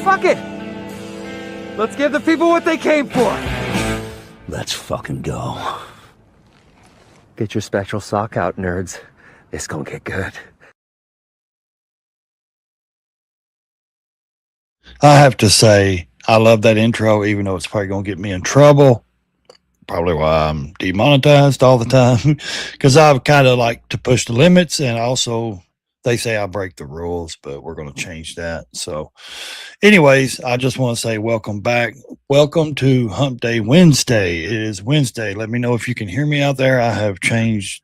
fuck it! Let's give the people what they came for! Let's fucking go. Get your spectral sock out, nerds. This gonna get good. I have to say, I love that intro, even though it's probably going to get me in trouble. Probably why I'm demonetized all the time, because I kind of like to push the limits, and also they say I break the rules, but we're going to change that. So anyways, I just want to say welcome back. Welcome to Hump Day Wednesday. It is Wednesday. Let me know if you can hear me out there. I have changed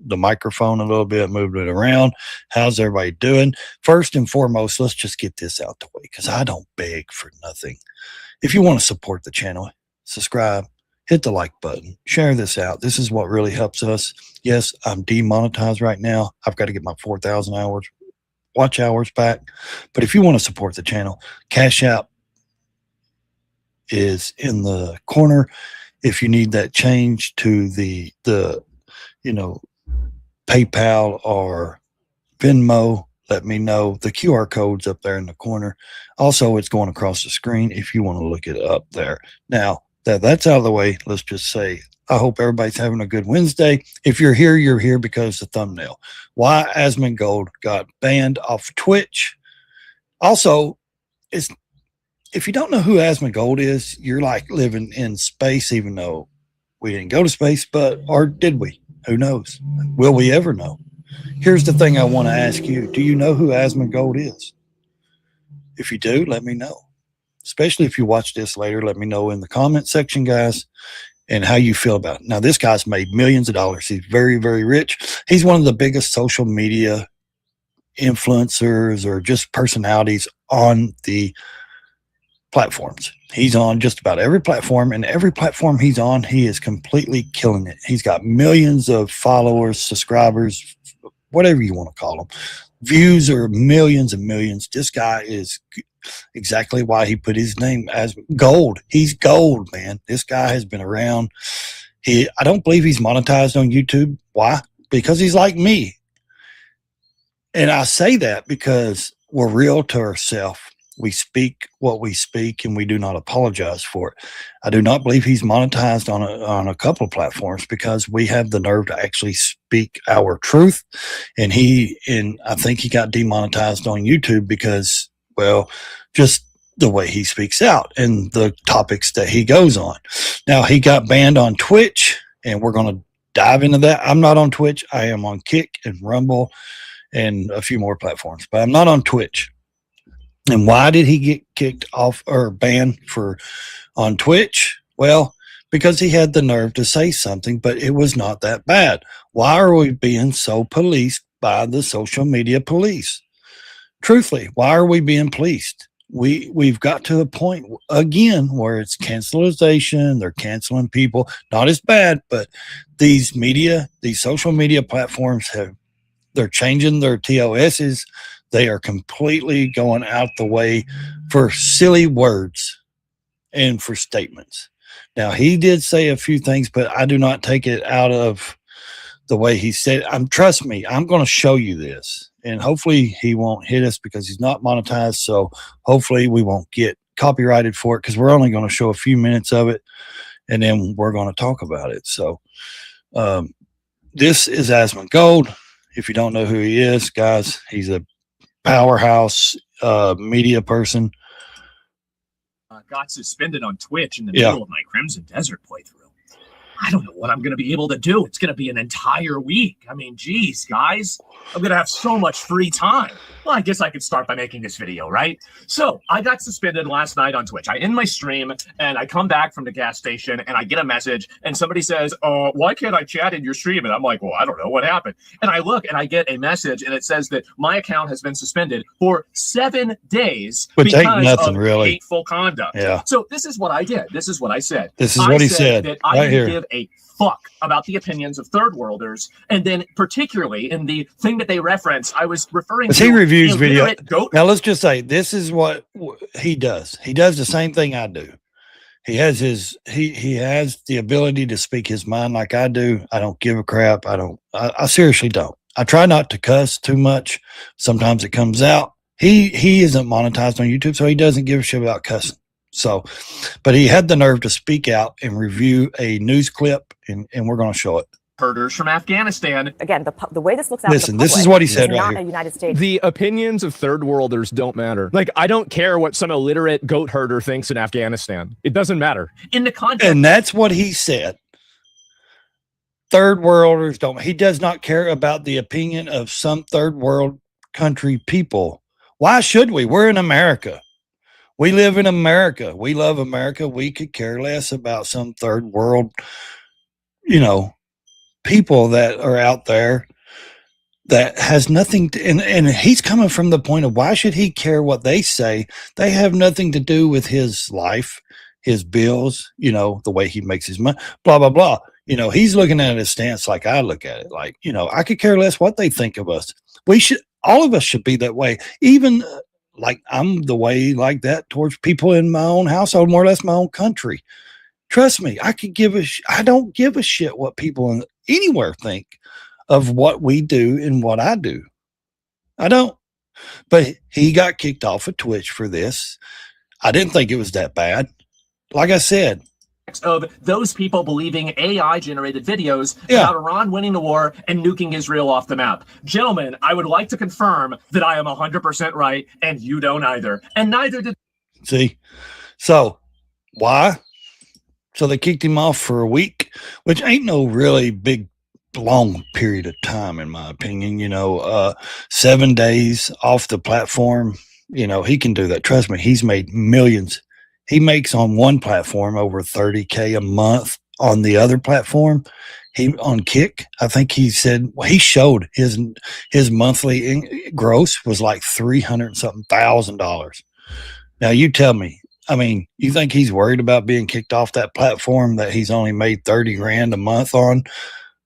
the microphone a little bit, moved it around. How's everybody doing? First and foremost, let's just get this out the way, because I don't beg for nothing. If you want to support the channel, subscribe, hit the like button, share this out. This is what really helps us. Yes, I'm demonetized right now. I've got to get my 4,000 hours, watch hours back. But if you want to support the channel, Cash App is in the corner. If you need that change to the PayPal or Venmo, let me know. The QR code's up there in the corner. Also, it's going across the screen if you want to look it up there. Now that that's out of the way, let's just say I hope everybody's having a good Wednesday. If you're here because the thumbnail. Why Asmongold got banned off Twitch. Also, if you don't know who Asmongold is, you're like living in space, even though we didn't go to space, or did we? Who knows? Will we ever know? Here's the thing I want to ask you. Do you know who Asmongold is? If you do, let me know. Especially if you watch this later, let me know in the comment section, guys, and how you feel about it. Now, this guy's made millions of dollars. He's very, very rich. He's one of the biggest social media influencers or just personalities on the platforms. He's on just about every platform, and every platform he's on, he is completely killing it. He's got millions of followers, subscribers, whatever you want to call them. Views are millions and millions. This guy is exactly why he put his name as gold. He's gold, man. This guy has been around. I don't believe he's monetized on YouTube. Why? Because he's like me. And I say that because we're real to ourselves. We speak what we speak, and we do not apologize for it. I do not believe he's monetized on a couple of platforms, because we have the nerve to actually speak our truth. And I think he got demonetized on YouTube because, well, just the way he speaks out and the topics that he goes on. Now, he got banned on Twitch, and we're going to dive into that. I'm not on Twitch. I am on Kick and Rumble and a few more platforms, but I'm not on Twitch. And why did he get kicked off or banned on Twitch? Well, because he had the nerve to say something, but it was not that bad. Why are we being so policed by the social media police? Truthfully, why are we being policed? We've got to a point again where it's cancelization. They're canceling people. Not as bad, but these social media platforms they're changing their TOSs. They are completely going out the way for silly words and for statements. Now, he did say a few things, but I do not take it out of the way he said. Trust me, I'm going to show you this. And hopefully he won't hit us because he's not monetized. So hopefully we won't get copyrighted for it, because we're only going to show a few minutes of it, and then we're going to talk about it. So this is Asmongold. If you don't know who he is, guys, he's a powerhouse media person. Got suspended on Twitch in the middle of my Crimson Desert playthrough. I don't know what I'm going to be able to do. It's going to be an entire week. I mean, geez, guys, I'm going to have so much free time. Well, I guess I could start by making this video, right? So I got suspended last night on Twitch. I end my stream, and I come back from the gas station, and I get a message, and somebody says, why can't I chat in your stream? And I'm like, well, I don't know what happened. And I look, and I get a message, and it says that my account has been suspended for 7 days because of hateful conduct. Yeah. So this is what I did. This is what I said. This is what he said. That I didn't give a fuck about the opinions of third worlders, and then particularly in the thing that they reference, I was referring to. He reviews video. Now let's just say this is what he does. He does the same thing I do. He has he has the ability to speak his mind like I do. I don't give a crap. I seriously don't. I try not to cuss too much. Sometimes it comes out. He isn't monetized on YouTube, so he doesn't give a shit about cussing. So, but he had the nerve to speak out and review a news clip, and we're going to show it. Herders from Afghanistan. Again, the way this looks out. Listen, this is what he said right not here. A United States. The opinions of third worlders don't matter. Like, I don't care what some illiterate goat herder thinks in Afghanistan. It doesn't matter. In the context, And that's what he said. Third worlders don't. He does not care about the opinion of some third world country people. Why should we? We're in America. We live in America. We love America. We could care less about some third world, people that are out there that has nothing to, and he's coming from the point of why should he care what they say? They have nothing to do with his life, his bills, the way he makes his money, blah, blah, blah. He's looking at his stance like I look at it. Like, I could care less what they think of us. All of us should be that way. Even like I'm the way like that towards people in my own household, more or less my own country. Trust me, I don't give a shit what people anywhere think of what we do and what I do. I don't. But he got kicked off of Twitch for this. I didn't think it was that bad. Like I said, of those people believing AI generated videos about Iran winning the war and nuking Israel off the map. Gentlemen, I would like to confirm that I am 100% right and you don't either. And neither did. See? So why? So they kicked him off for a week, which ain't no really big, long period of time, in my opinion. 7 days off the platform. He can do that. Trust me, he's made millions. He makes on one platform over $30K a month. On the other platform, on Kick, I think he said he showed his monthly gross was like $300,000. Now you tell me. I mean, you think he's worried about being kicked off that platform that he's only made 30 grand a month on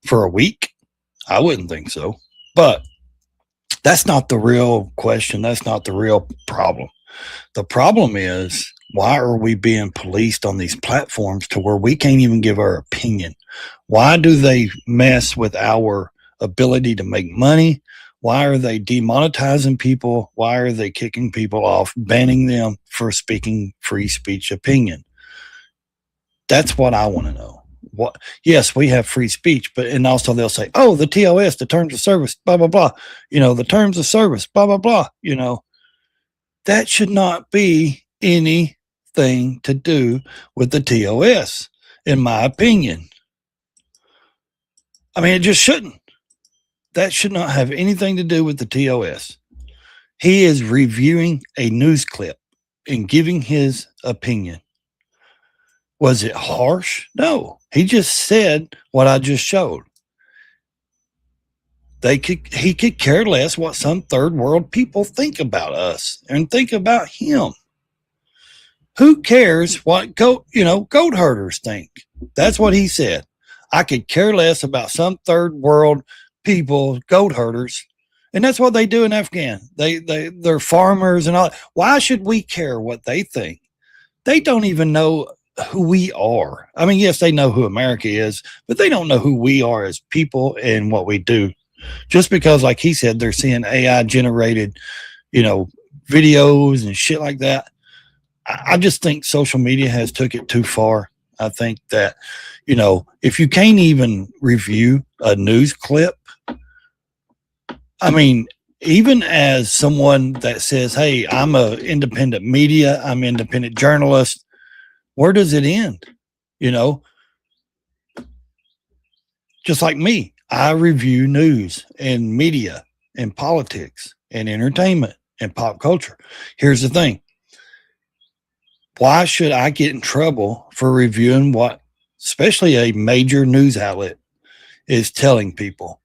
for a week? I wouldn't think so. But that's not the real question. That's not the real problem. The problem is, why are we being policed on these platforms to where we can't even give our opinion? Why do they mess with our ability to make money? Why are they demonetizing people? Why are they kicking people off, banning them for speaking free speech opinion? That's what I want to know. Yes, we have free speech, and also they'll say, oh, the TOS, the terms of service, blah, blah, blah. The terms of service, blah, blah, blah. That should not be anything to do with the TOS, in my opinion. I mean, it just shouldn't. That should not have anything to do with the TOS. He is reviewing a news clip and giving his opinion. Was it harsh? No. He just said what I just showed. He could care less what some third world people think about us and think about him. Who cares what goat herders think? That's what he said. I could care less about some third world people, goat herders, and that's what they do in Afghan. They're farmers and all. Why should we care what they think? They don't even know who we are. I mean, yes, they know who America is, but they don't know who we are as people and what we do. Just because, like he said, they're seeing AI generated, videos and shit like that. I just think social media has took it too far. I think that, if you can't even review a news clip, I mean, even as someone that says, hey, I'm an independent media, I'm an independent journalist, where does it end? Just like me, I review news and media and politics and entertainment and pop culture. Here's the thing. Why should I get in trouble for reviewing what, especially a major news outlet, is telling people?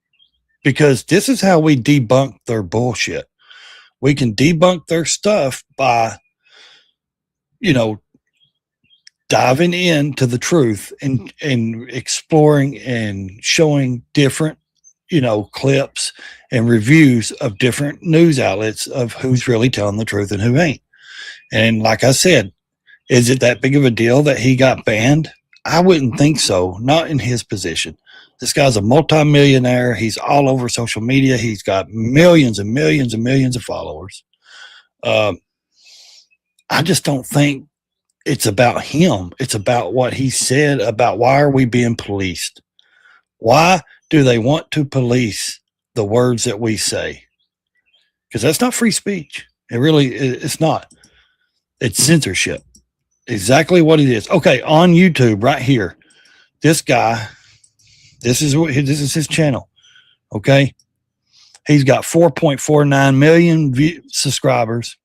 Because this is how we debunk their bullshit. We can debunk their stuff by, diving into the truth and exploring and showing different, clips and reviews of different news outlets of who's really telling the truth and who ain't. And like I said, is it that big of a deal that he got banned? I wouldn't think so. Not in his position. This guy's a multimillionaire. He's all over social media. He's got millions and millions and millions of followers. I just don't think it's about him. It's about what he said about why are we being policed? Why do they want to police the words that we say? Because that's not free speech. It's not. It's censorship. Exactly what it is. Okay, on YouTube right here, this guy, this is his channel. Okay, he's got 4.49 million subscribers.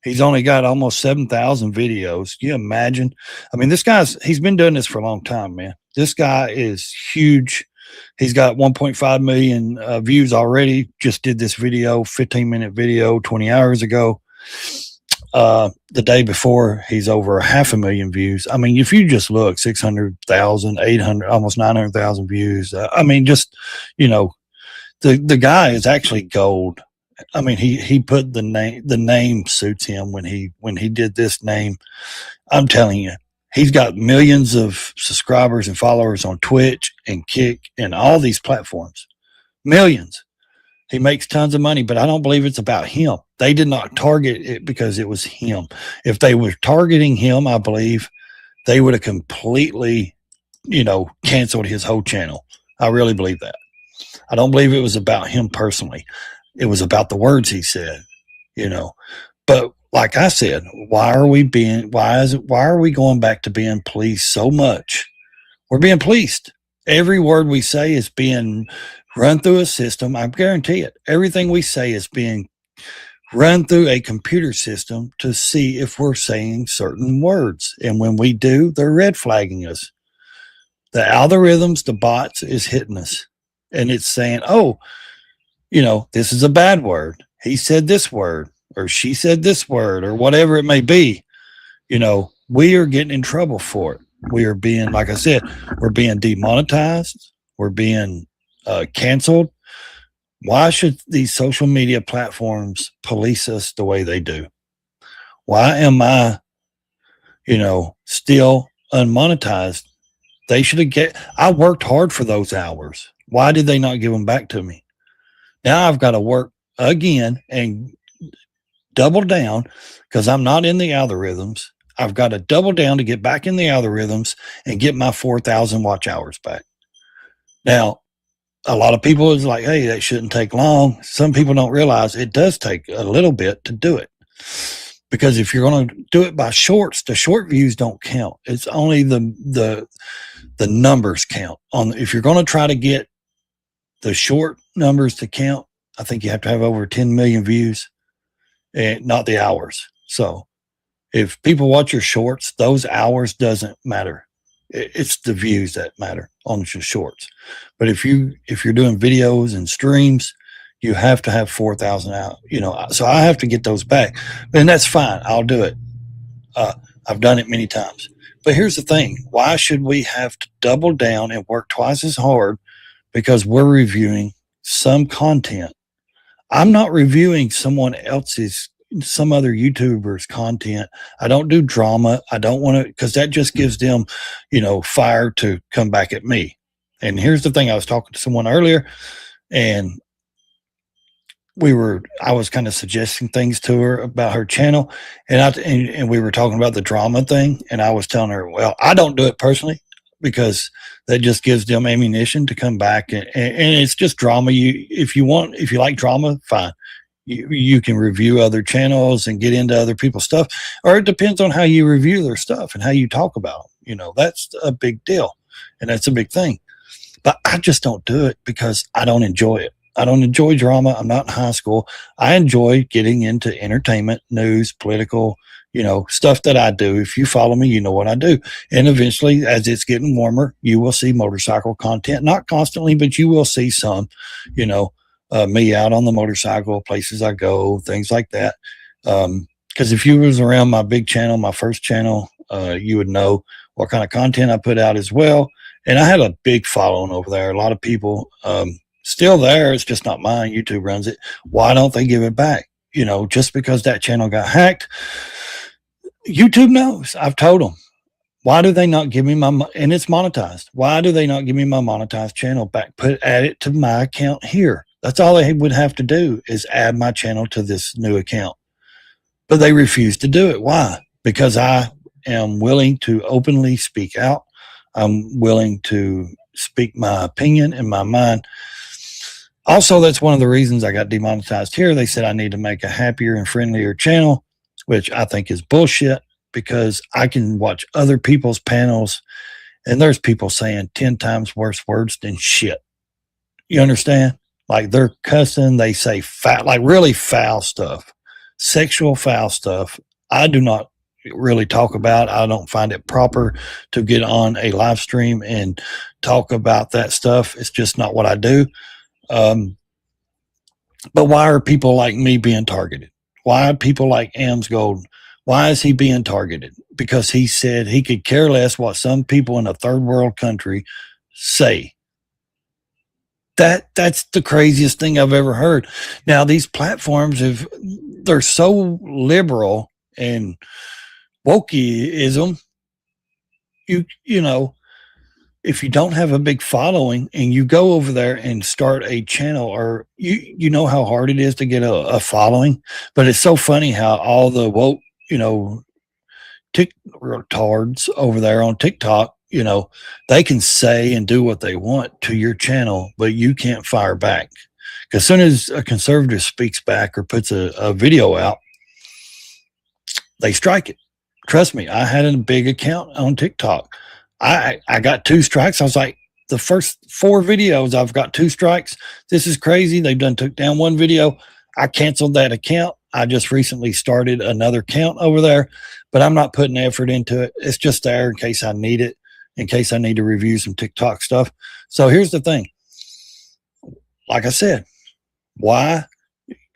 He's only got almost 7,000 videos. Can you imagine? I mean, he's been doing this for a long time, man. This guy is huge. He's got 1.5 million views already. Just did this video, 15-minute video 20 hours ago. The day before, he's over 500,000 views. I mean, if you just look, 600,000, 800, almost 900,000 views. I mean, just, you know, the guy is actually gold. I mean, he put the name suits him when he did this name. I'm telling you, he's got millions of subscribers and followers on Twitch and Kick and all these platforms. Millions. He makes tons of money, but I don't believe it's about him. They did not target it because it was him. If they were targeting him, I believe they would have completely, you know, canceled his whole channel. I really believe that. I don't believe it was about him personally. It was about the words he said, you know. But like I said, why are we going back to being policed so much? We're being policed. Every word we say is being run through a system. I guarantee it. Everything we say is being run through a computer system to see if we're saying certain words. And when we do, they're red flagging us. The algorithms, the bots is hitting us. And it's saying, oh, you know, this is a bad word. He said this word, or she said this word, or whatever it may be. You know, we are getting in trouble for it. We are being, like I said, we're being demonetized. We're being canceled. Why should these social media platforms police us the way they do? Why am I, you know, still unmonetized? They should have I worked hard for those hours. Why did they not give them back to me? Now I've got to work again and double down because I'm not in the algorithms. I've got to double down to get back in the algorithms and get my 4,000 watch hours back. Now, a lot of people is like, hey, that shouldn't take long. Some people don't realize it does take a little bit to do it. Because if you're going to do it by shorts, the short views don't count. It's only the numbers count. If you're going to try to get the short numbers to count, I think you have to have over 10 million views and not the hours. So if people watch your shorts, those hours doesn't matter. It's the views that matter on your shorts. But if you're doing videos and streams, you have to have 4,000 out, you know, so I have to get those back, and that's fine. I'll do it. I've done it many times, but here's the thing. Why should we have to double down and work twice as hard because we're reviewing some content? I'm not reviewing some other YouTuber's content. I don't do drama. I don't want to, because that just gives them, you know, fire to come back at me. And here's the thing. I was talking to someone earlier, and I was kind of suggesting things to her about her channel, and we were talking about the drama thing, and I was telling her, well, I don't do it personally because that just gives them ammunition to come back, and it's just drama. If you like drama, fine. You can review other channels and get into other people's stuff, or it depends on how you review their stuff and how you talk about them. You know, that's a big deal, and that's a big thing. But I just don't do it because I don't enjoy it. I don't enjoy drama. I'm not in high school. I enjoy getting into entertainment, news, political, you know, stuff that I do. If you follow me, you know what I do. And eventually, as it's getting warmer, you will see motorcycle content. Not constantly, but you will see some, you know, me out on the motorcycle, places I go, things like that. Because if you was around my big channel, my first channel, you would know what kind of content I put out as well. And I had a big following over there. A lot of people still there. It's just not mine. YouTube runs it. Why don't they give it back? You know, just because that channel got hacked, YouTube knows. I've told them. Why do they not give me and it's monetized. Why do they not give me my monetized channel back? Add it to my account here. That's all they would have to do is add my channel to this new account. But they refuse to do it. Why? Because I am willing to openly speak out. I'm willing to speak my opinion and my mind. Also, that's one of the reasons I got demonetized here. They said I need to make a happier and friendlier channel, which I think is bullshit, because I can watch other people's panels and there's people saying 10 times worse words than shit. You understand? Like they're cussing, they say foul, like really foul stuff, sexual foul stuff. I do not really talk about. I don't find it proper to get on a live stream and talk about that stuff. It's just not what I do. But why are people like me being targeted? Why are people like Asmongold? Why is he being targeted? Because he said he could care less what some people in a third world country say. That's the craziest thing I've ever heard. Now these platforms they're so liberal and wokeism. You know, if you don't have a big following and you go over there and start a channel, or you know how hard it is to get a following, but it's so funny how all the woke, TikTards over there on TikTok, they can say and do what they want to your channel, but you can't fire back. Because as soon as a conservative speaks back or puts a video out, they strike it. Trust me, I had a big account on TikTok. I got 2 strikes. I was like, the first 4 videos, I've got 2 strikes. This is crazy. They've took down 1 video. I canceled that account. I just recently started another account over there, but I'm not putting effort into it. It's just there in case I need it, in case I need to review some TikTok stuff. So here's the thing. Like I said, why?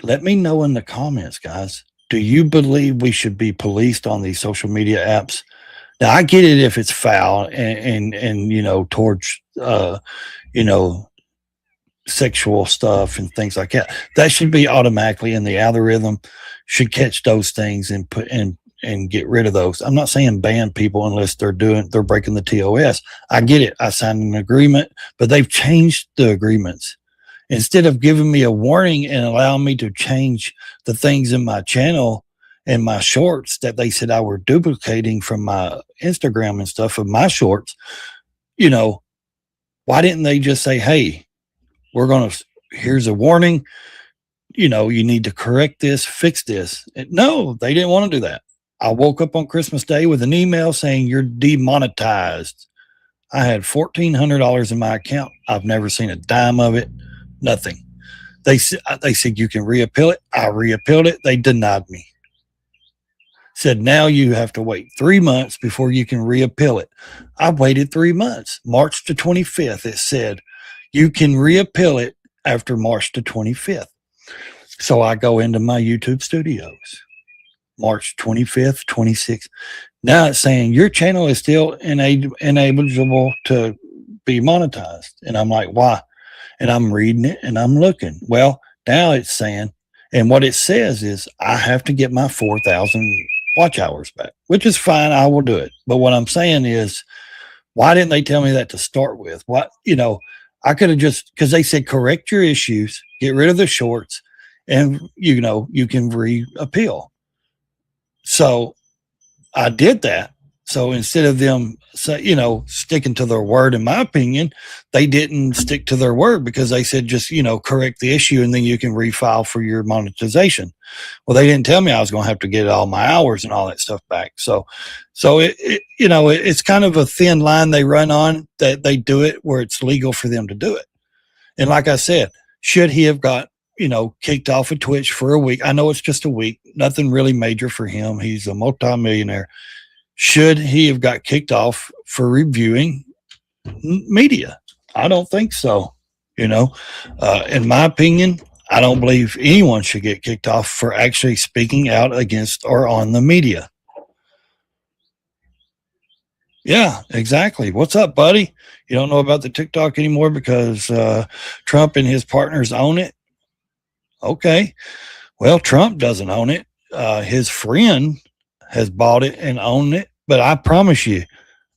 Let me know in the comments, guys. Do you believe we should be policed on these social media apps? Now, I get it if it's foul and towards, sexual stuff and things like that. That should be automatically in the algorithm, should catch those things and put in and get rid of those. I'm not saying ban people unless they're breaking the TOS. I get it. I signed an agreement, but they've changed the agreements. Instead of giving me a warning and allowing me to change the things in my channel and my shorts that they said I were duplicating from my Instagram and stuff of my shorts, why didn't they just say, hey, here's a warning, you need to correct this, fix this. No, they didn't want to do that. I woke up on Christmas Day with an email saying you're demonetized. I had $1,400 in my account. I've never seen a dime of it. Nothing. They said you can reappeal it. I reappealed it. They denied me. Said now you have to wait 3 months before you can reappeal it. I waited 3 months. March the 25th, it said you can reappeal it after March the 25th. So I go into my YouTube studios. March 25th, 26th. Now it's saying your channel is still ineligible to be monetized. And I'm like, why? And I'm reading it and I'm looking. Well, now it's saying, and what it says is I have to get my 4,000 watch hours back, which is fine. I will do it. But what I'm saying is, why didn't they tell me that to start with? What, I could have just, because they said correct your issues, get rid of the shorts, and you can reappeal. So I did that. So instead of them sticking to their word, in my opinion, they didn't stick to their word, because they said just correct the issue and then you can refile for your monetization. Well, they didn't tell me I was going to have to get all my hours and all that stuff back. So it's kind of a thin line they run on, that they do it where it's legal for them to do it. And like I said, should he have got kicked off of Twitch for a week? I know it's just a week, nothing really major for him. He's a multimillionaire. Should he have got kicked off for reviewing media? I don't think so. In my opinion, I don't believe anyone should get kicked off for actually speaking out against or on the media. Yeah, exactly. What's up, buddy? You don't know about the TikTok anymore because Trump and his partners own it? Okay. Well, Trump doesn't own it. His friend has bought it and owned it. But I promise you,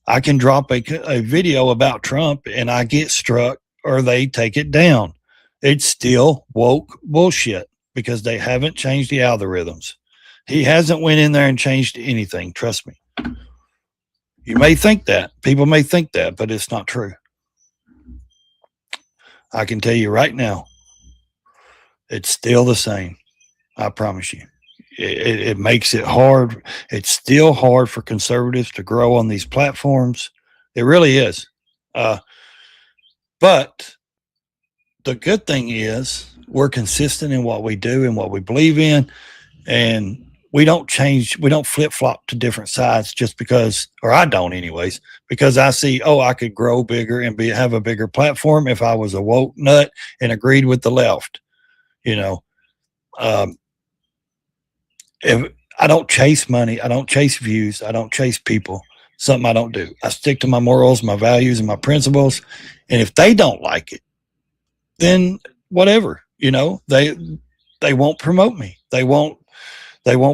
I can drop a video about Trump and I get struck or they take it down. It's still woke bullshit because they haven't changed the algorithms. He hasn't went in there and changed anything. Trust me. You may think that. People may think that, but it's not true. I can tell you right now, it's still the same. I promise you. It makes it hard. It's still hard for conservatives to grow on these platforms. It really is. But the good thing is we're consistent in what we do and what we believe in. And we don't change, we don't flip flop to different sides just because, or I don't anyways, because I see, oh, I could grow bigger and have a bigger platform if I was a woke nut and agreed with the left. You know, if I don't chase money, I don't chase views, I don't chase people. Something I don't do. I stick to my morals, my values, and my principles. And if they don't like it, then whatever. You know, they won't promote me. They won't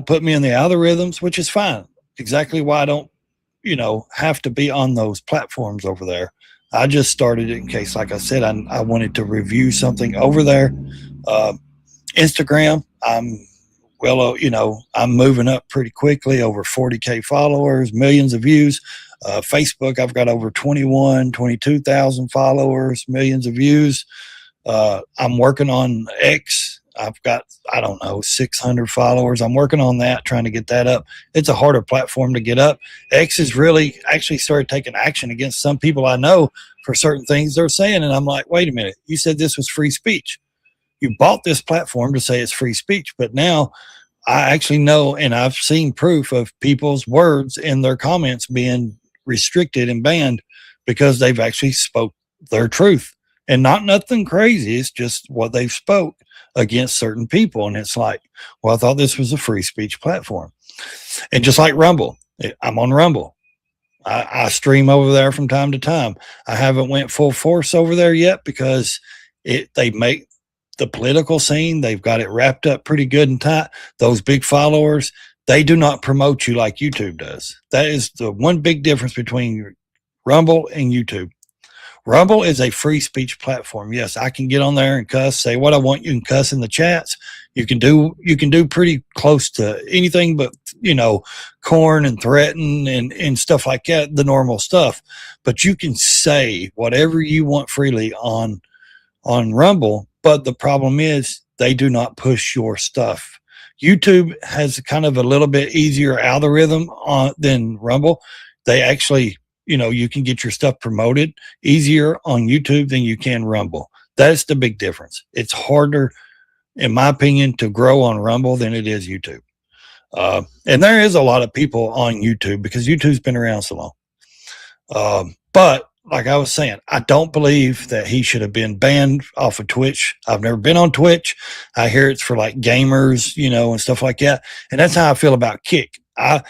put me in the algorithms, which is fine. Exactly why I don't, have to be on those platforms over there. I just started it in case, like I said, I wanted to review something over there. Instagram, I'm moving up pretty quickly, over 40K followers, millions of views. Facebook, I've got over 22,000 followers, millions of views. I'm working on X. I've got, 600 followers. I'm working on that, trying to get that up. It's a harder platform to get up. X has really actually started taking action against some people I know for certain things they're saying. And I'm like, wait a minute, you said this was free speech. You bought this platform to say it's free speech, but now I actually know, and I've seen proof of people's words in their comments being restricted and banned because they've actually spoke their truth, and not nothing crazy. It's just what they've spoke against certain people. And it's like, well, I thought this was a free speech platform. And just like Rumble, I'm on Rumble. I stream over there from time to time. I haven't went full force over there yet because they make the political scene, they've got it wrapped up pretty good and tight. Those big followers, they do not promote you like YouTube does. That is the one big difference between Rumble and YouTube. Rumble is a free speech platform. Yes, I can get on there and cuss, say what I want. You can cuss in the chats. You can do pretty close to anything but, corn and threaten and stuff like that, the normal stuff. But you can say whatever you want freely on Rumble. But the problem is they do not push your stuff. YouTube has kind of a little bit easier algorithm than Rumble. They actually, you can get your stuff promoted easier on YouTube than you can Rumble. That's the big difference. It's harder, in my opinion, to grow on Rumble than it is YouTube. And there is a lot of people on YouTube because YouTube's been around so long. But like I was saying, I don't believe that he should have been banned off of Twitch. I've never been on Twitch. I hear it's for like gamers, and stuff like that. And that's how I feel about Kick. I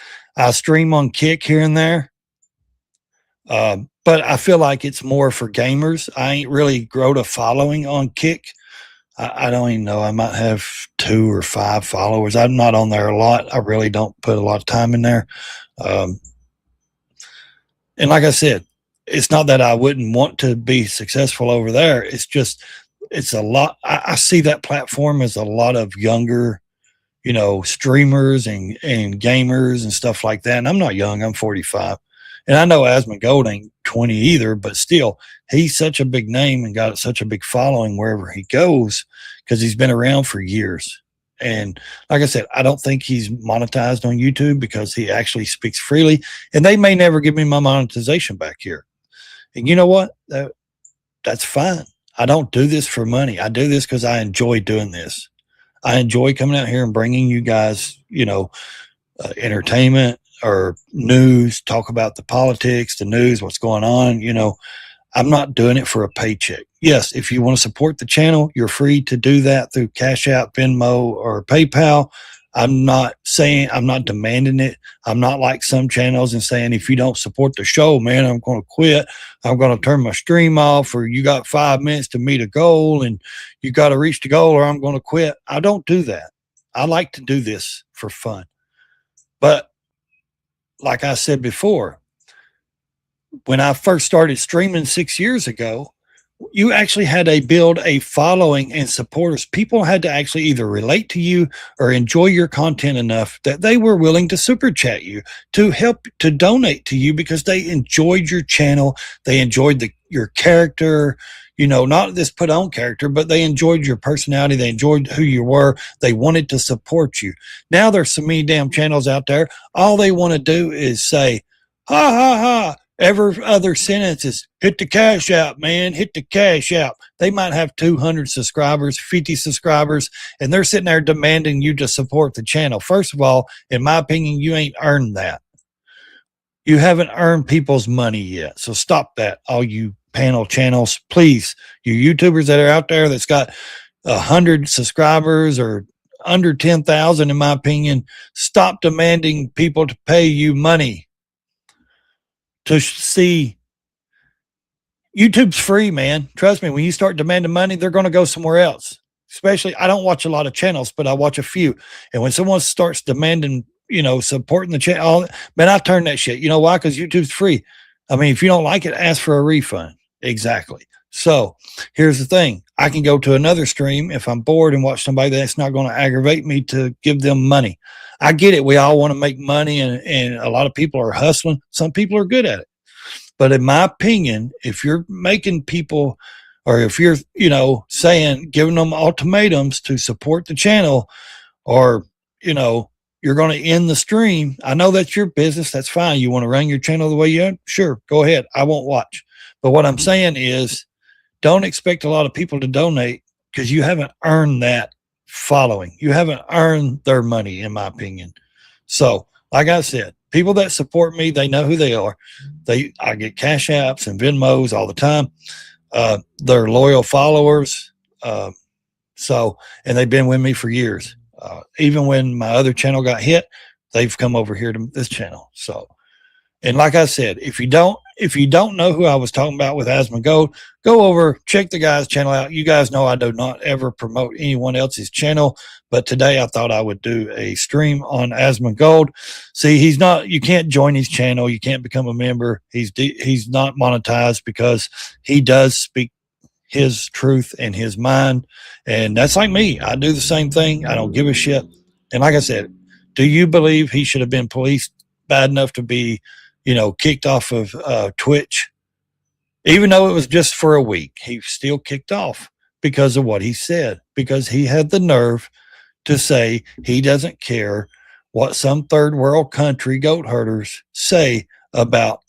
stream on Kick here and there. But I feel like it's more for gamers. I ain't really grown a following on Kick. I don't even know. I might have 2 or 5 followers. I'm not on there a lot. I really don't put a lot of time in there. And like I said, it's not that I wouldn't want to be successful over there. It's just, it's a lot. I see that platform as a lot of younger, streamers and gamers and stuff like that. And I'm not young. I'm 45. And I know Asmongold ain't 20 either, but still, he's such a big name and got such a big following wherever he goes because he's been around for years. And like I said, I don't think he's monetized on YouTube because he actually speaks freely. And they may never give me my monetization back here. And you know what? That's fine. I don't do this for money. I do this because I enjoy doing this. I enjoy coming out here and bringing you guys, entertainment or news, talk about the politics, the news, what's going on. I'm not doing it for a paycheck. Yes, if you want to support the channel, you're free to do that through Cash App, Venmo, or PayPal. I'm not demanding it. I'm not like some channels and saying, if you don't support the show, man, I'm going to quit. I'm going to turn my stream off, or you got 5 minutes to meet a goal and you got to reach the goal, or I'm going to quit. I don't do that. I like to do this for fun. But like I said before, when I first started streaming 6 years ago, you actually had to build a following and supporters. People had to actually either relate to you or enjoy your content enough that they were willing to super chat you, to help, to donate to you because they enjoyed your channel. They enjoyed your character, not this put on character, but they enjoyed your personality. They enjoyed who you were. They wanted to support you. Now there's so many damn channels out there. All they want to do is say, ha ha ha. Every other sentence is hit the cash out, man. Hit the cash out. They might have 200 subscribers, 50 subscribers, and they're sitting there demanding you to support the channel. First of all, in my opinion, you ain't earned that. You haven't earned people's money yet. So stop that, all you panel channels. Please, you YouTubers that are out there that's got 100 subscribers or under 10,000, in my opinion, stop demanding people to pay you money to see. YouTube's free, man. Trust me, when you start demanding money, they're going to go somewhere else. Especially, I don't watch a lot of channels, but I watch a few. And when someone starts demanding, supporting the channel, man, I turn that shit. You know why? Because YouTube's free. I mean, if you don't like it, ask for a refund. Exactly. So here's the thing. I can go to another stream if I'm bored and watch somebody that's not going to aggravate me to give them money. I get it. We all want to make money, and a lot of people are hustling. Some people are good at it. But in my opinion, if you're making people, or if you're, saying, giving them ultimatums to support the channel, or, you're going to end the stream, I know that's your business. That's fine. You want to run your channel the way you are? Sure, go ahead. I won't watch. But what I'm saying is, don't expect a lot of people to donate because you haven't earned that following. You haven't earned their money, in my opinion. So, like I said, people that support me, they know who they are. I get cash apps and Venmos all the time. They're loyal followers. And they've been with me for years. Even when my other channel got hit, they've come over here to this channel. So, and like I said, if you don't know who I was talking about with Asmongold, go over, check the guy's channel out. You guys know I do not ever promote anyone else's channel, but today I thought I would do a stream on Asmongold. See, you can't join his channel. You can't become a member. He's not monetized because he does speak his truth and his mind. And that's like me. I do the same thing. I don't give a shit. And like I said, do you believe he should have been policed bad enough to be, kicked off of Twitch? Even though it was just for a week, he still kicked off because of what he said, because he had the nerve to say he doesn't care what some third world country goat herders say about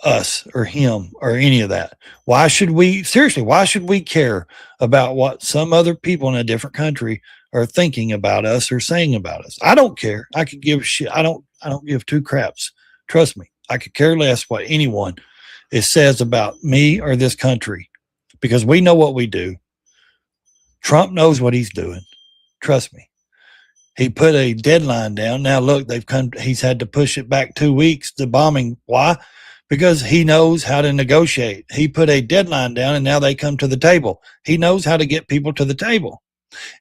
us or him or any of that. Why should we care about what some other people in a different country are thinking about us or saying about us? I don't care. I could give a shit. I don't give two craps. Trust me. I could care less what anyone says about me or this country, because we know what we do. Trump knows what he's doing. Trust me. He put a deadline down. Now look, he's had to push it back 2 weeks, the bombing. Why? Because he knows how to negotiate. He put a deadline down and now they come to the table. He knows how to get people to the table.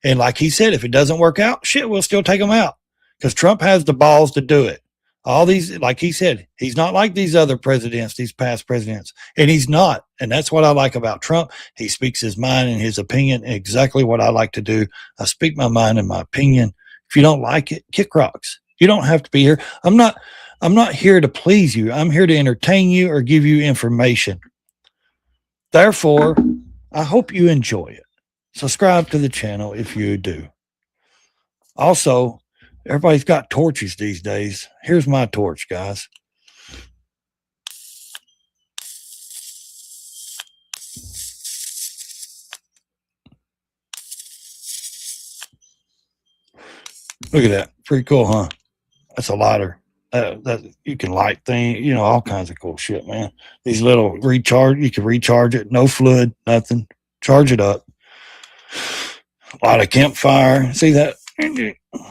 And like he said, if it doesn't work out, shit, we'll still take them out, because Trump has the balls to do it. All these, like he said, he's not like these other presidents, these past presidents, and he's not. And that's what I like about Trump. He speaks his mind and his opinion, exactly what I like to do. I speak my mind and my opinion. If you don't like it, kick rocks. You don't have to be here. I'm not here to please you. I'm here to entertain you or give you information. Therefore, I hope you enjoy it. Subscribe to the channel if you do. Also, everybody's got torches these days. Here's my torch, guys. Look at that. Pretty cool, huh? That's a lighter. That you can light things, all kinds of cool shit, man. These little recharge, you can recharge it, no fluid, nothing. Charge it up. Light a campfire. See that?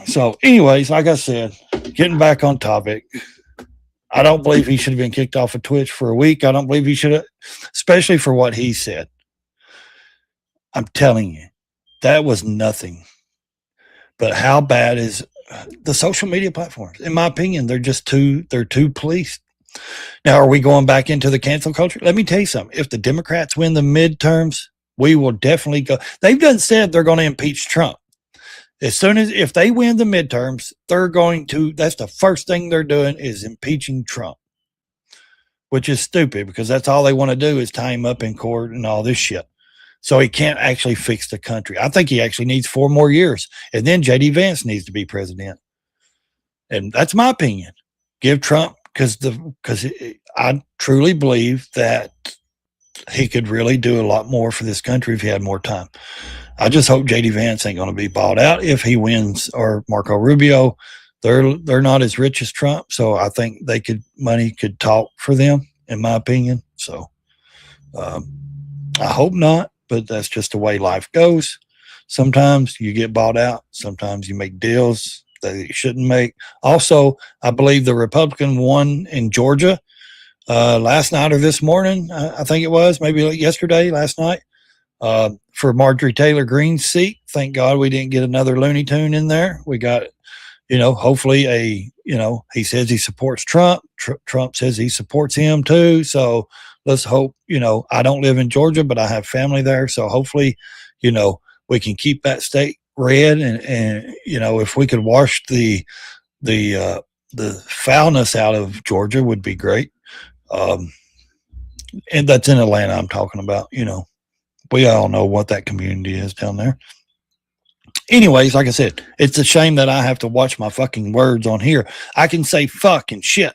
So, anyways, like I said, getting back on topic, I don't believe he should have been kicked off of Twitch for a week. I don't believe he should have, especially for what he said. I'm telling you, that was nothing. But how bad is the social media platforms? In my opinion, they're too policed. Now, are we going back into the cancel culture? Let me tell you something. If the Democrats win the midterms, we will definitely go. They've done said they're going to impeach Trump. As soon as, if they win the midterms, they're going to, that's the first thing they're doing is impeaching Trump, which is stupid because that's all they want to do is tie him up in court and all this shit. So he can't actually fix the country. I think he actually needs 4 more years. And then J.D. Vance needs to be president. And that's my opinion. Give Trump, because I truly believe that he could really do a lot more for this country if he had more time. I just hope J.D. Vance ain't going to be bought out if he wins, or Marco Rubio. They're not as rich as Trump, so I think money could talk for them, in my opinion. So I hope not, but that's just the way life goes. Sometimes you get bought out. Sometimes you make deals that you shouldn't make. Also, I believe the Republican won in Georgia last night or this morning. I think it was maybe yesterday, last night, for Marjorie Taylor Greene's seat. Thank God we didn't get another Looney Tune in there. We got, hopefully he says he supports Trump. Trump says he supports him too. So let's hope, I don't live in Georgia, but I have family there. So hopefully, we can keep that state red. And if we could wash the foulness out of Georgia would be great. And that's in Atlanta I'm talking about, we all know what that community is down there. Anyways, like I said, it's a shame that I have to watch my fucking words on here. I can say fuck and shit,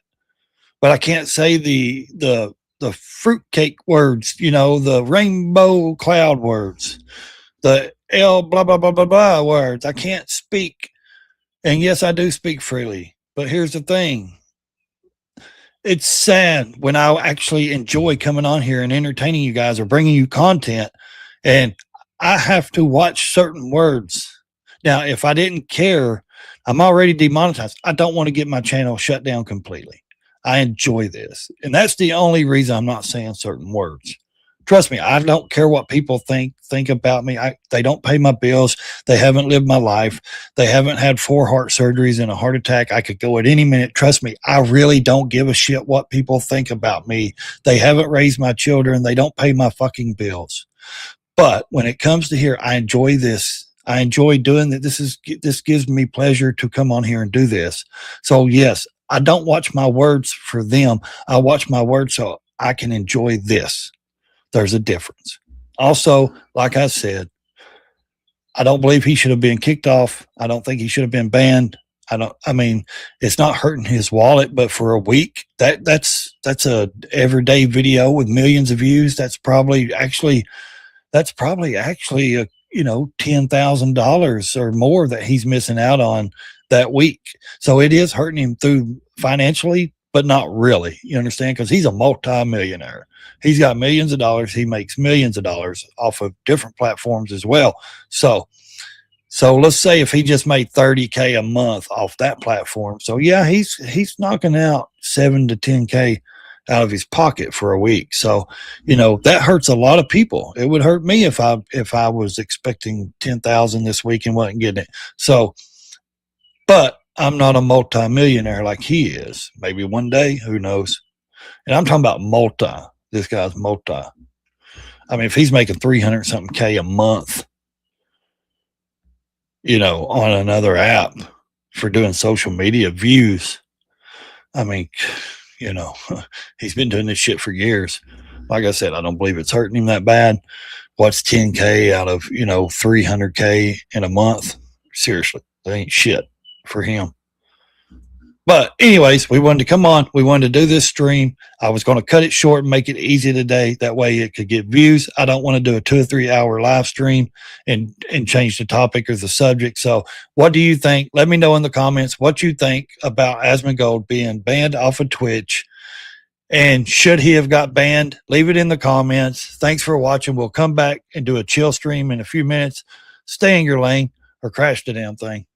but I can't say the fruitcake words, the rainbow cloud words, the L blah, blah, blah, blah, blah words. I can't speak. And yes, I do speak freely, but here's the thing. It's sad when I actually enjoy coming on here and entertaining you guys or bringing you content, and I have to watch certain words. Now, if I didn't care, I'm already demonetized. I don't want to get my channel shut down completely. I enjoy this. And that's the only reason I'm not saying certain words. Trust me, I don't care what people think about me. They don't pay my bills. They haven't lived my life. They haven't had 4 heart surgeries and a heart attack. I could go at any minute. Trust me, I really don't give a shit what people think about me. They haven't raised my children. They don't pay my fucking bills. But when it comes to here, I enjoy this. I enjoy doing that. This gives me pleasure to come on here and do this. So yes, I don't watch my words for them. I watch my words so I can enjoy this. There's a difference. Also, like I said, I don't believe he should have been kicked off. I don't think he should have been banned. It's not hurting his wallet, but for a week, that's a everyday video with millions of views. That's probably actually $10,000 or more that he's missing out on that week. So it is hurting him through financially, but not really. You understand? Because he's a multi-millionaire. He's got millions of dollars. He makes millions of dollars off of different platforms as well. So let's say if he just made $30K a month off that platform. So yeah, he's knocking out $7 to $10K out of his pocket for a week. So, that hurts a lot of people. It would hurt me if I was expecting 10,000 this week and wasn't getting it. So, but I'm not a multi-millionaire like he is. Maybe one day, who knows? And I'm talking about multi. This guy's multi. If he's making 300 something K a month, on another app for doing social media views, he's been doing this shit for years. Like I said, I don't believe it's hurting him that bad. What's 10K out of, 300K in a month? Seriously, that ain't shit for him. But anyways, we wanted to come on. We wanted to do this stream. I was going to cut it short and make it easy today. That way it could get views. I don't want to do a 2 or 3 hour live stream and change the topic or the subject. So what do you think? Let me know in the comments what you think about Asmongold being banned off of Twitch. And should he have got banned? Leave it in the comments. Thanks for watching. We'll come back and do a chill stream in a few minutes. Stay in your lane or crash the damn thing.